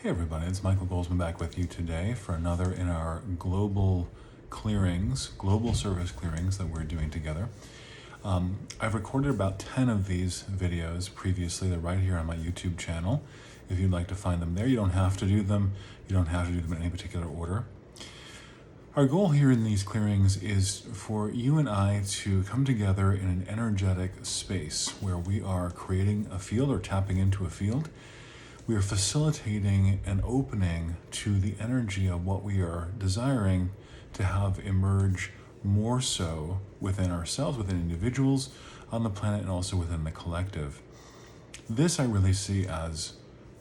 Hey everybody, it's Michael Goldsman back with you today for another in our global clearings, global service clearings that we're doing together. I've recorded about 10 of these videos previously. They're right here on my YouTube channel. If you'd like to find them there, you don't have to do them. You don't have to do them in any particular order. Our goal here in these clearings is for you and I to come together in an energetic space where we are creating a field or tapping into a field. We are facilitating an opening to the energy of what we are desiring to have emerge more so within ourselves, within individuals on the planet, and also within the collective. This I really see as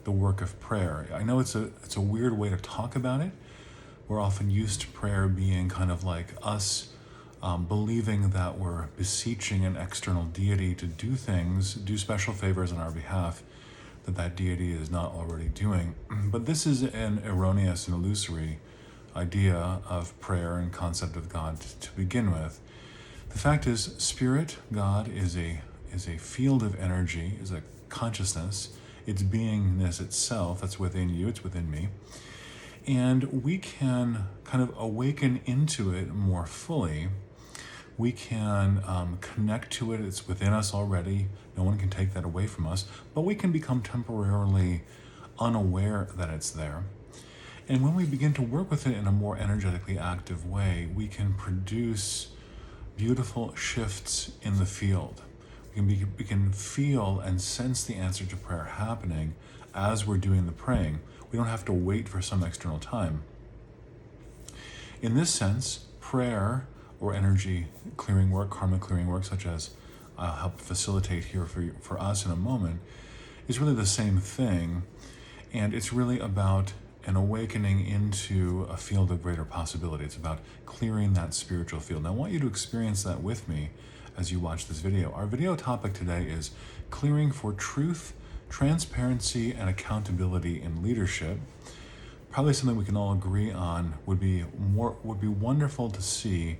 the work of prayer. I know it's a weird way to talk about it. We're often used to prayer being kind of like us believing that we're beseeching an external deity to do things, do special favors on our behalf that deity is not already doing. But this is an erroneous and illusory idea of prayer and concept of God to begin with. The fact is, Spirit, God, is a field of energy, is a consciousness. It's beingness itself that's within you, it's within me. And we can kind of awaken into it more fully. We can connect to it. It's within us already. No one can take that away from us. But we can become temporarily unaware that it's there. And when we begin to work with it in a more energetically active way, we can produce beautiful shifts in the field. We can feel and sense the answer to prayer happening as we're doing the praying. We don't have to wait for some external time. In this sense, prayer or energy clearing work, karma clearing work, such as I'll help facilitate here for us in a moment, is really the same thing. And it's really about an awakening into a field of greater possibility. It's about clearing that spiritual field. And I want you to experience that with me as you watch this video. Our video topic today is clearing for truth, transparency, and accountability in leadership. Probably something we can all agree on would be wonderful to see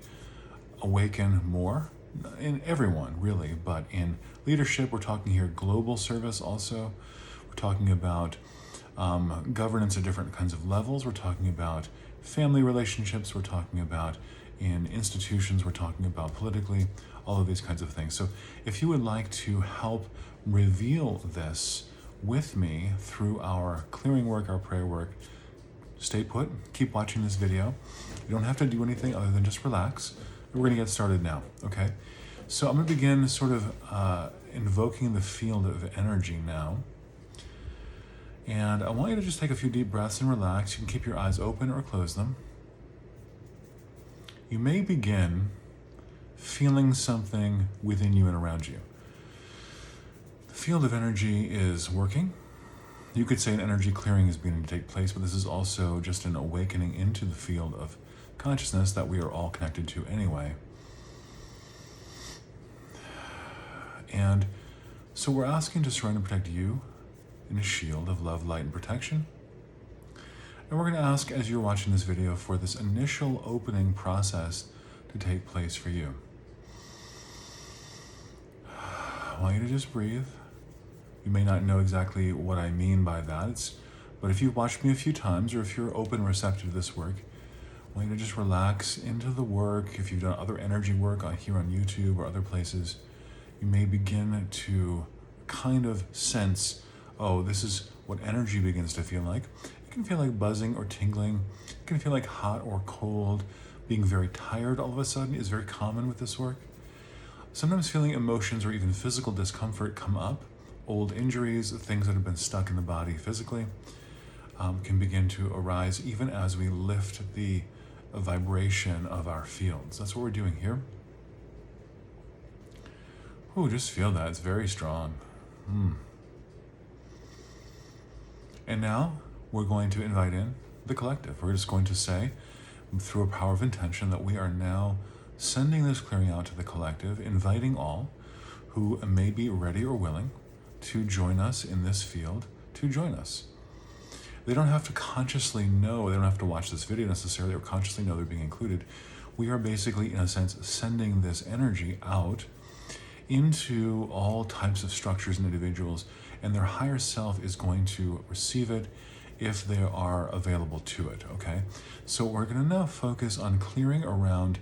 awaken more in everyone, really, but in leadership, we're talking here global service also. We're talking about governance at different kinds of levels. We're talking about family relationships. We're talking about in institutions. We're talking about politically, all of these kinds of things. So if you would like to help reveal this with me through our clearing work, our prayer work, stay put, keep watching this video. You don't have to do anything other than just relax. We're going to get started now, okay? So I'm going to begin sort of invoking the field of energy now. And I want you to just take a few deep breaths and relax. You can keep your eyes open or close them. You may begin feeling something within you and around you. The field of energy is working. You could say an energy clearing is beginning to take place, but this is also just an awakening into the field of consciousness that we are all connected to anyway. And so we're asking to surround and protect you in a shield of love, light, and protection. And we're going to ask, as you're watching this video, for this initial opening process to take place for you. I want you to just breathe. You may not know exactly what I mean by that, but if you've watched me a few times, or if you're open and receptive to this work, I want you to just relax into the work. If you've done other energy work here on YouTube or other places, you may begin to kind of sense, oh, this is what energy begins to feel like. It can feel like buzzing or tingling. It can feel like hot or cold. Being very tired all of a sudden is very common with this work. Sometimes feeling emotions or even physical discomfort come up. Old injuries, things that have been stuck in the body physically, can begin to arise even as we lift the vibration of our fields. That's what we're doing here. Ooh, just feel that. It's very strong. And now we're going to invite in the collective. We're just going to say, through a power of intention, that we are now sending this clearing out to the collective, inviting all who may be ready or willing to join us in this field, to join us. They don't have to consciously know, they don't have to watch this video necessarily or consciously know they're being included. We are basically, in a sense, sending this energy out into all types of structures and individuals, and their higher self is going to receive it if they are available to it, okay? So we're going to now focus on clearing around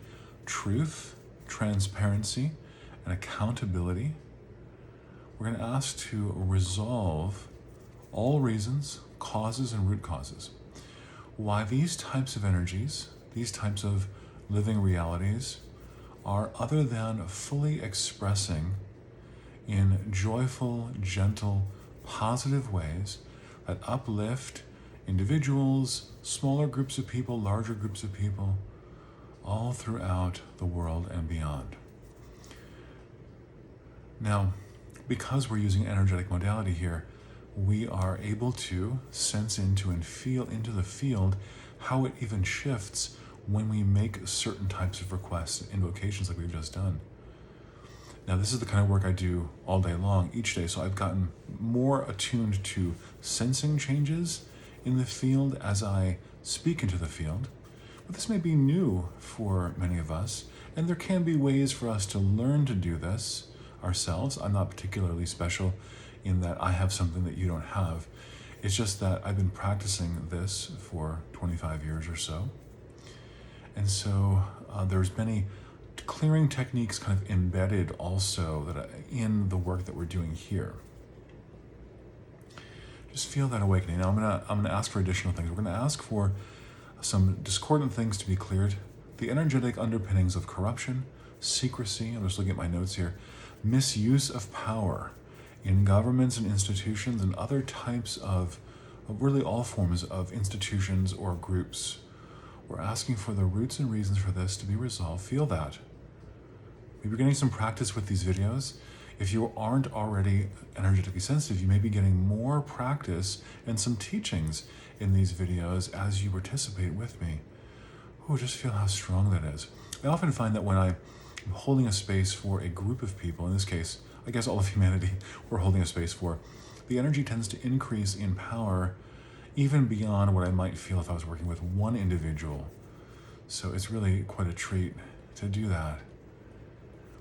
truth, transparency, and accountability. We're going to ask to resolve all reasons, causes, and root causes. Why these types of energies, these types of living realities, are other than fully expressing in joyful, gentle, positive ways that uplift individuals, smaller groups of people, larger groups of people, all throughout the world and beyond. Now, because we're using energetic modality here, we are able to sense into and feel into the field how it even shifts when we make certain types of requests and invocations like we've just done. Now, this is the kind of work I do all day long, each day, so I've gotten more attuned to sensing changes in the field as I speak into the field. But this may be new for many of us, and there can be ways for us to learn to do this ourselves. I'm not particularly special in that I have something that you don't have. It's just that I've been practicing this for 25 years or so. And so there's many clearing techniques kind of embedded also that in the work that we're doing here. Just feel that awakening. Now I'm gonna ask for additional things. We're gonna ask for some discordant things to be cleared, the energetic underpinnings of corruption, secrecy, I'm just looking at my notes here, misuse of power in governments and institutions and other types of really all forms of institutions or groups. We're asking for the roots and reasons for this to be resolved. Feel that. Maybe you're getting some practice with these videos. If you aren't already energetically sensitive, you may be getting more practice and some teachings in these videos as you participate with me. Oh, just feel how strong that is. I often find that when I'm holding a space for a group of people, in this case, I guess all of humanity we're holding a space for, the energy tends to increase in power even beyond what I might feel if I was working with one individual. So it's really quite a treat to do that.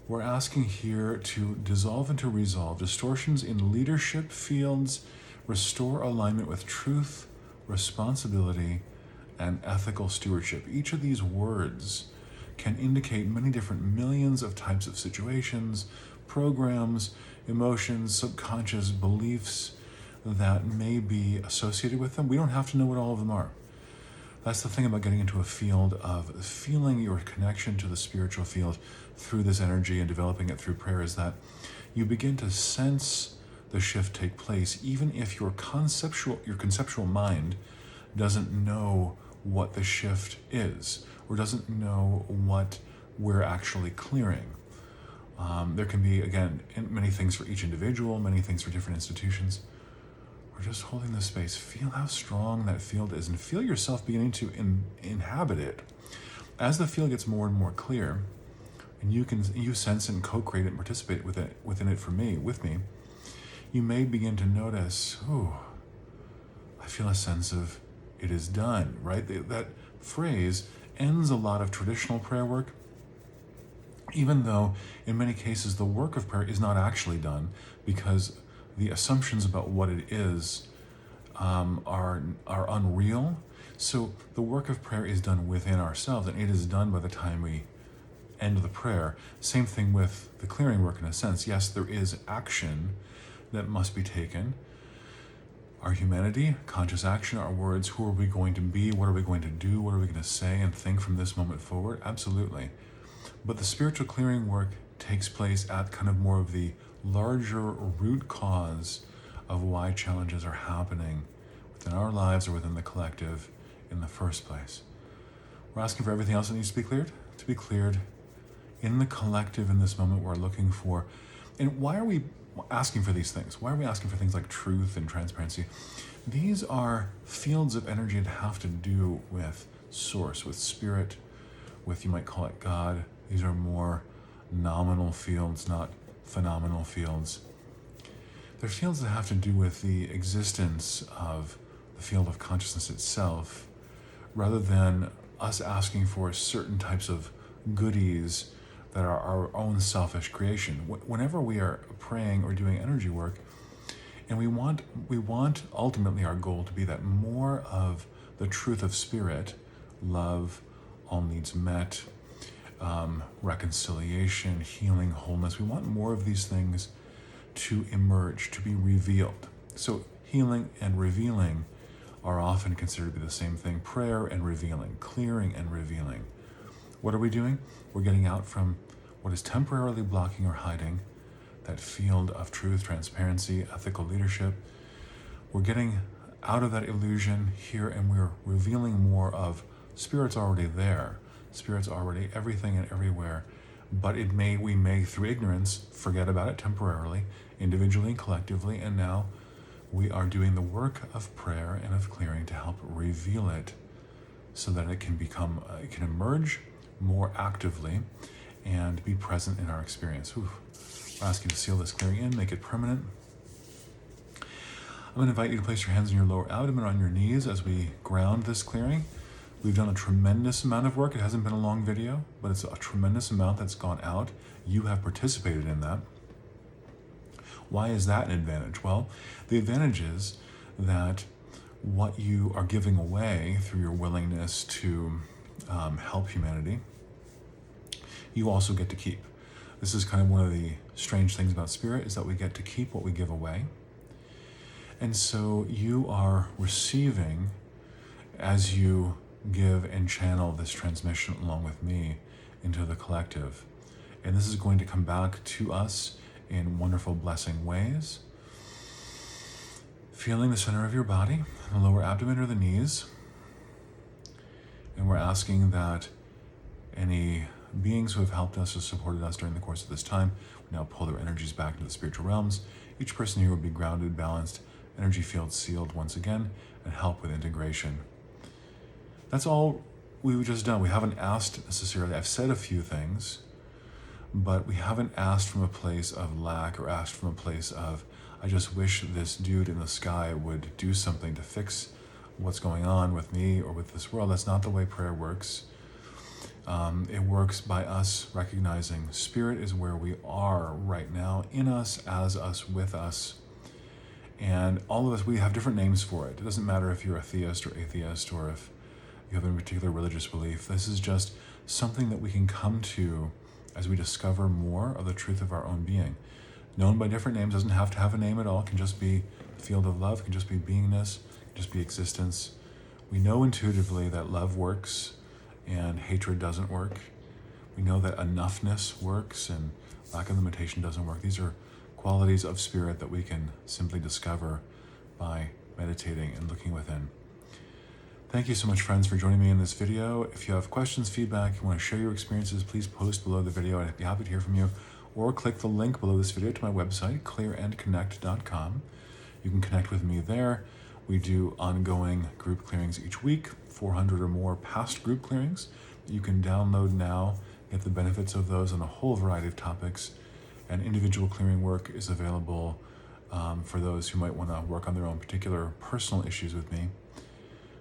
We're asking here to dissolve and to resolve distortions in leadership fields, restore alignment with truth, responsibility, and ethical stewardship. Each of these words can indicate many different millions of types of situations, programs, emotions, subconscious beliefs that may be associated with them. We don't have to know what all of them are. That's the thing about getting into a field of feeling your connection to the spiritual field through this energy and developing it through prayer, is that you begin to sense the shift take place, even if your conceptual mind doesn't know what the shift is or doesn't know what we're actually clearing. There can be, again, many things for each individual, many things for different institutions. We're just holding this space. Feel how strong that field is and feel yourself beginning to inhabit it. As the field gets more and more clear, and you sense and co-create it and participate within it with me, you may begin to notice, I feel a sense of it is done, right? That phrase ends a lot of traditional prayer work, even though in many cases the work of prayer is not actually done because the assumptions about what it is are unreal. So the work of prayer is done within ourselves, and it is done by the time we end the prayer. Same thing with the clearing work in a sense. Yes, there is action that must be taken. Our humanity, conscious action, our words, who are we going to be, what are we going to do, what are we going to say and think from this moment forward? Absolutely. But the spiritual clearing work takes place at kind of more of the larger root cause of why challenges are happening within our lives or within the collective in the first place. We're asking for everything else that needs to be cleared in the collective in this moment. We're looking for, and why are we asking for these things? Why are we asking for things like truth and transparency? These are fields of energy that have to do with source, with spirit, with, you might call it God. These are more nominal fields, not phenomenal fields. They're fields that have to do with the existence of the field of consciousness itself, rather than us asking for certain types of goodies that are our own selfish creation. Whenever we are praying or doing energy work, And we want ultimately our goal to be that more of the truth of spirit, love, all needs met, reconciliation, healing, wholeness. We want more of these things to emerge, to be revealed. So healing and revealing are often considered to be the same thing. Prayer and revealing, clearing and revealing. What are we doing? We're getting out from what is temporarily blocking or hiding that field of truth, transparency, ethical leadership. We're getting out of that illusion here, and we're revealing more of Spirit's already there. Spirit's already everything and everywhere, but we may, through ignorance, forget about it temporarily, individually and collectively, and now we are doing the work of prayer and of clearing to help reveal it so that it can emerge more actively and be present in our experience. We're asking to seal this clearing in, make it permanent. I'm going to invite you to place your hands on your lower abdomen, on your knees as we ground this clearing. We've done a tremendous amount of work. It hasn't been a long video, but it's a tremendous amount that's gone out. You have participated in that. Why is that an advantage? Well, the advantage is that what you are giving away through your willingness to help humanity, you also get to keep. This is kind of one of the strange things about Spirit, is that we get to keep what we give away. And so you are receiving as you give and channel this transmission along with me into the collective. And this is going to come back to us in wonderful blessing ways. Feeling the center of your body, the lower abdomen or the knees. And we're asking that any beings who have helped us or supported us during the course of this time, we now pull their energies back into the spiritual realms. Each person here will be grounded, balanced, energy field sealed once again, and help with integration. That's all we've just done. We haven't asked necessarily. I've said a few things, but we haven't asked from a place of lack or asked from a place of, I just wish this dude in the sky would do something to fix what's going on with me or with this world. That's not the way prayer works. It works by us recognizing Spirit is where we are right now, in us, as us, with us. And all of us, we have different names for it. It doesn't matter if you're a theist or atheist or if you have a particular religious belief. This is just something that we can come to as we discover more of the truth of our own being. Known by different names, doesn't have to have a name at all. It can just be the field of love, it can just be beingness, it can just be existence. We know intuitively that love works and hatred doesn't work. We know that enoughness works and lack of limitation doesn't work. These are qualities of Spirit that we can simply discover by meditating and looking within. Thank you so much, friends, for joining me in this video. If you have questions, feedback, you want to share your experiences, please post below the video. I'd be happy to hear from you. Or click the link below this video to my website, clearandconnect.com. You can connect with me there. We do ongoing group clearings each week, 400 or more past group clearings. You can download now, get the benefits of those on a whole variety of topics. And individual clearing work is available for those who might want to work on their own particular personal issues with me.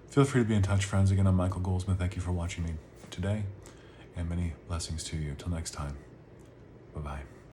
Feel free to be in touch, friends. Again, I'm Michael Goldsmith. Thank you for watching me today, and many blessings to you. Till next time. Bye-bye.